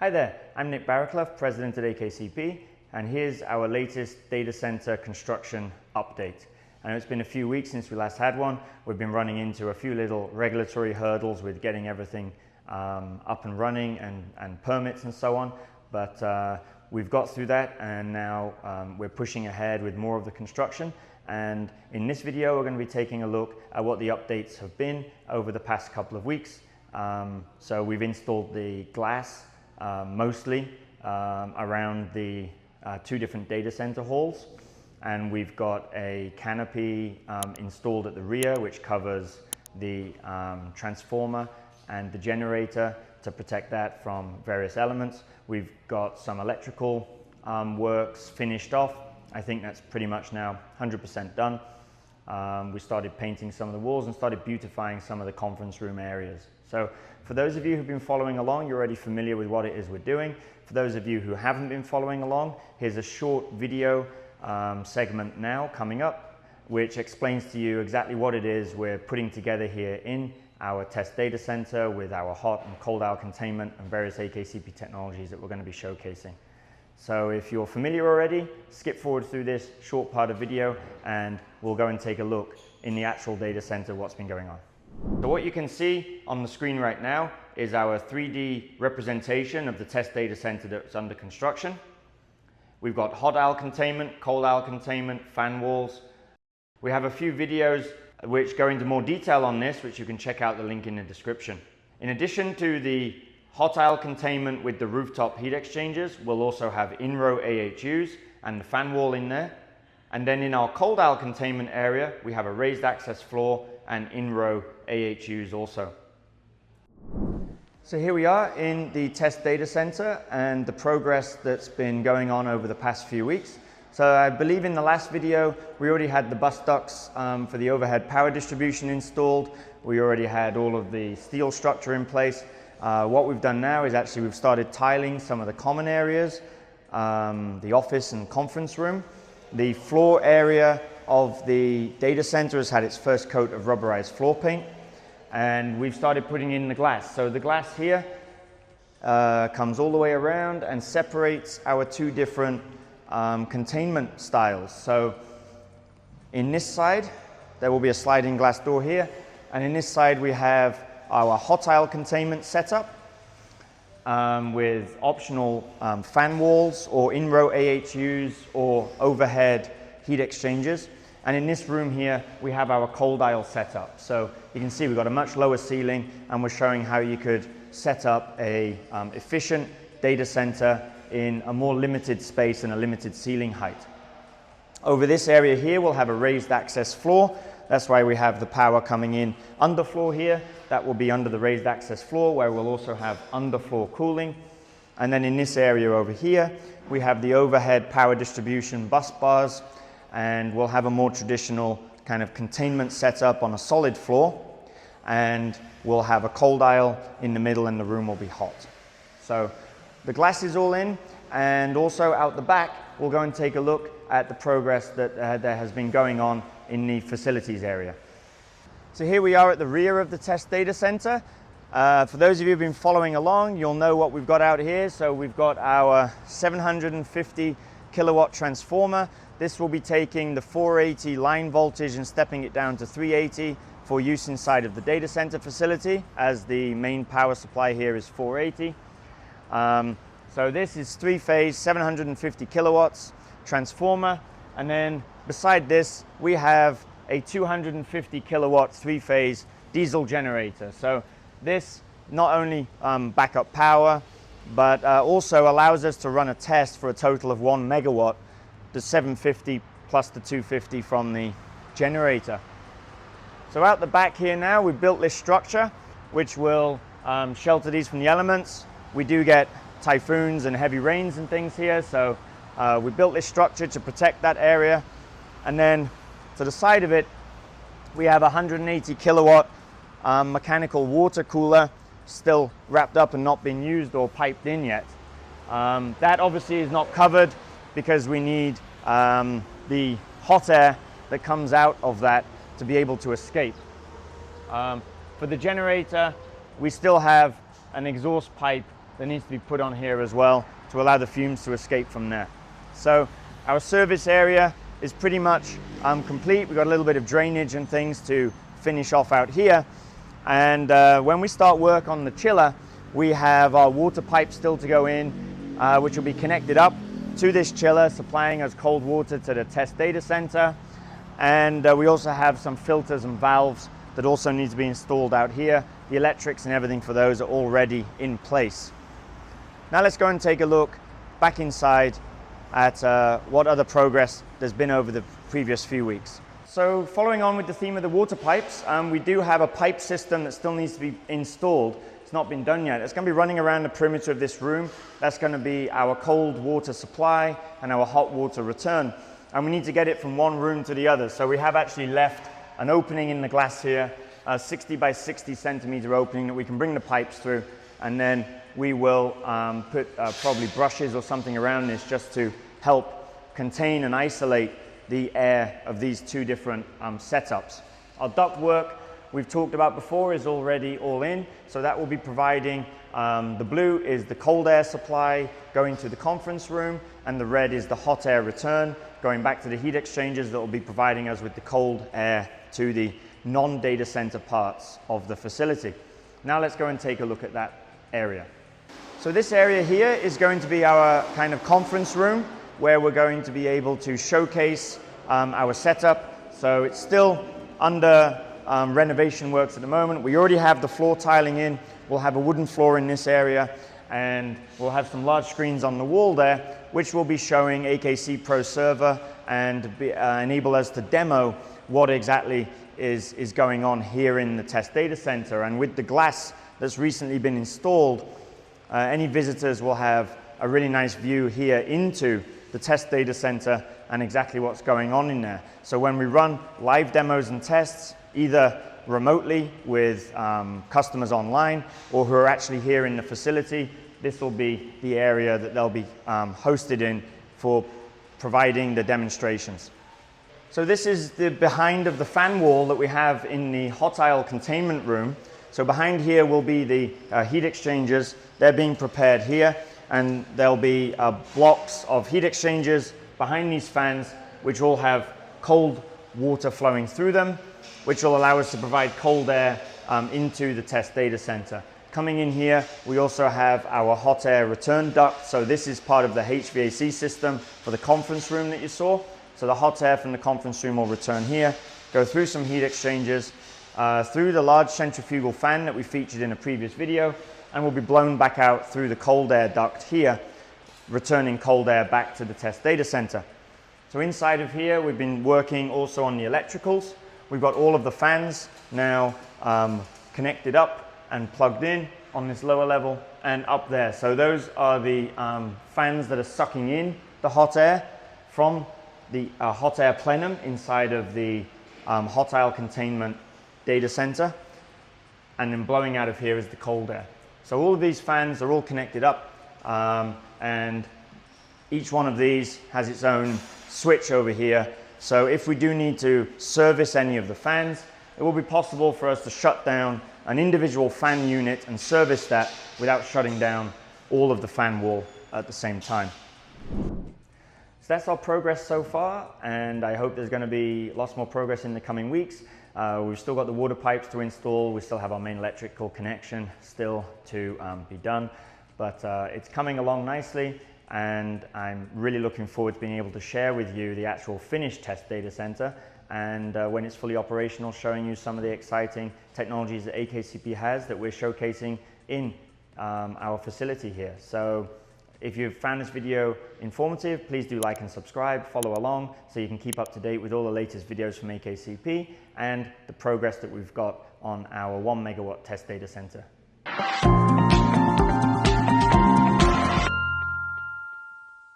Hi there, I'm Nick Barraclough, President at AKCP, and here's our latest data center construction update. I know it's been a few weeks since we last had one. We've been running into a few little regulatory hurdles with getting everything up and running and permits and so on, but we've got through that, and now we're pushing ahead with more of the construction. And in this video, we're going to be taking a look at what the updates have been over the past couple of weeks. So we've installed the glass mostly around the two different data center halls, and we've got a canopy installed at the rear which covers the transformer and the generator to protect that from various elements. We've got some electrical works finished off. I think that's pretty much now 100% done. We started painting some of the walls and started beautifying some of the conference room areas. So for those of you who've been following along, you're already familiar with what it is we're doing. For those of you who haven't been following along, here's a short video segment now coming up, which explains to you exactly what it is we're putting together here in our test data center with our hot and cold aisle containment and various AKCP technologies that we're going to be showcasing. So if you're familiar already, skip forward through this short part of video and we'll go and take a look in the actual data center what's been going on. So what you can see on the screen right now is our 3D representation of the test data center that's under construction. We've got hot aisle containment, cold aisle containment, fan walls. We have a few videos which go into more detail on this, which you can check out the link in the description. In addition to the hot aisle containment with the rooftop heat exchangers, we'll also have in-row AHUs and the fan wall in there. And then in our cold aisle containment area, we have a raised access floor and in-row AHUs also. So here we are in the test data center and the progress that's been going on over the past few weeks. So I believe in the last video, we already had the bus ducts for the overhead power distribution installed. We already had all of the steel structure in place. What we've done now is actually we've started tiling some of the common areas, the office and conference room. The floor area of the data center has had its first coat of rubberized floor paint, and we've started putting in the glass. So the glass here comes all the way around and separates our two different containment styles. So in this side, there will be a sliding glass door here, and in this side we have our hot aisle containment setup with optional fan walls or in-row AHUs or overhead heat exchangers. And in this room here, we have our cold aisle setup. So you can see we've got a much lower ceiling, and we're showing how you could set up a efficient data center in a more limited space and a limited ceiling height. Over this area here, we'll have a raised access floor. That's why we have the power coming in underfloor here. That will be under the raised access floor, where we'll also have underfloor cooling. And then in this area over here, we have the overhead power distribution bus bars, and we'll have a more traditional kind of containment setup on a solid floor, and we'll have a cold aisle in the middle, and the room will be hot. So the glass is all in, and also out the back, we'll go and take a look at the progress that there has been going on in the facilities area. So here we are at the rear of the test data center. For those of you who've been following along, you'll know what we've got out here. So we've got our 750 kilowatt transformer. This will be taking the 480 line voltage and stepping it down to 380 for use inside of the data center facility, as the main power supply here is 480. So this is three-phase 750 kilowatts transformer, and then beside this we have a 250 kilowatt three-phase diesel generator. So this not only backup power, but also allows us to run a test for a total of 1 megawatt, the 750 plus the 250 from the generator. So out the back here now, we've built this structure which will shelter these from the elements. We do get typhoons and heavy rains and things here, so we built this structure to protect that area. And then to the side of it, we have a 180 kilowatt mechanical water cooler still wrapped up and not been used or piped in yet. That obviously is not covered because we need the hot air that comes out of that to be able to escape. For the generator, we still have an exhaust pipe that needs to be put on here as well to allow the fumes to escape from there. So our service area is pretty much complete. We've got a little bit of drainage and things to finish off out here. And when we start work on the chiller, we have our water pipe still to go in, which will be connected up to this chiller, supplying us cold water to the test data center. And we also have some filters and valves that also need to be installed out here. The electrics and everything for those are already in place. Now let's go and take a look back inside at what other progress there's been over the previous few weeks. So following on with the theme of the water pipes, we do have a pipe system that still needs to be installed. It's not been done yet. It's going to be running around the perimeter of this room. That's going to be our cold water supply and our hot water return. And we need to get it from one room to the other. So we have actually left an opening in the glass here, a 60 by 60 centimeter opening that we can bring the pipes through, and then we will put probably brushes or something around this just to help contain and isolate the air of these two different setups. Our duct work we've talked about before is already all in, so that will be providing, the blue is the cold air supply going to the conference room, and the red is the hot air return going back to the heat exchangers that will be providing us with the cold air to the non-data center parts of the facility. Now let's go and take a look at that area. So this area here is going to be our kind of conference room where we're going to be able to showcase our setup. So it's still under renovation works at the moment. We already have the floor tiling in. We'll have a wooden floor in this area, and we'll have some large screens on the wall there which will be showing AKC Pro Server and enable us to demo what exactly is going on here in the test data center. And with the glass that's recently been installed, any visitors will have a really nice view here into the test data center and exactly what's going on in there. So when we run live demos and tests, either remotely with customers online or who are actually here in the facility, this will be the area that they'll be hosted in for providing the demonstrations. So this is the behind of the fan wall that we have in the hot aisle containment room. So behind here will be the heat exchangers. They're being prepared here, and there'll be blocks of heat exchangers behind these fans, which all have cold water flowing through them, which will allow us to provide cold air into the test data center. Coming in here, we also have our hot air return duct. So this is part of the HVAC system for the conference room that you saw. So the hot air from the conference room will return here, go through some heat exchangers, through the large centrifugal fan that we featured in a previous video, and will be blown back out through the cold air duct here, returning cold air back to the test data center. So inside of here, we've been working also on the electricals. We've got all of the fans now connected up and plugged in on this lower level and up there. So those are the fans that are sucking in the hot air from the hot air plenum inside of the hot aisle containment data center, and then blowing out of here is the cold air. So all of these fans are all connected up, and each one of these has its own switch over here. So if we do need to service any of the fans, it will be possible for us to shut down an individual fan unit and service that without shutting down all of the fan wall at the same time. So that's our progress so far, and I hope there's going to be lots more progress in the coming weeks. We've still got the water pipes to install. We still have our main electrical connection still to be done, but it's coming along nicely, and I'm really looking forward to being able to share with you the actual finished test data center, and when it's fully operational, showing you some of the exciting technologies that AKCP has that we're showcasing in our facility here. So if you've found this video informative, please do like and subscribe, follow along so you can keep up to date with all the latest videos from AKCP and the progress that we've got on our 1 megawatt test data center.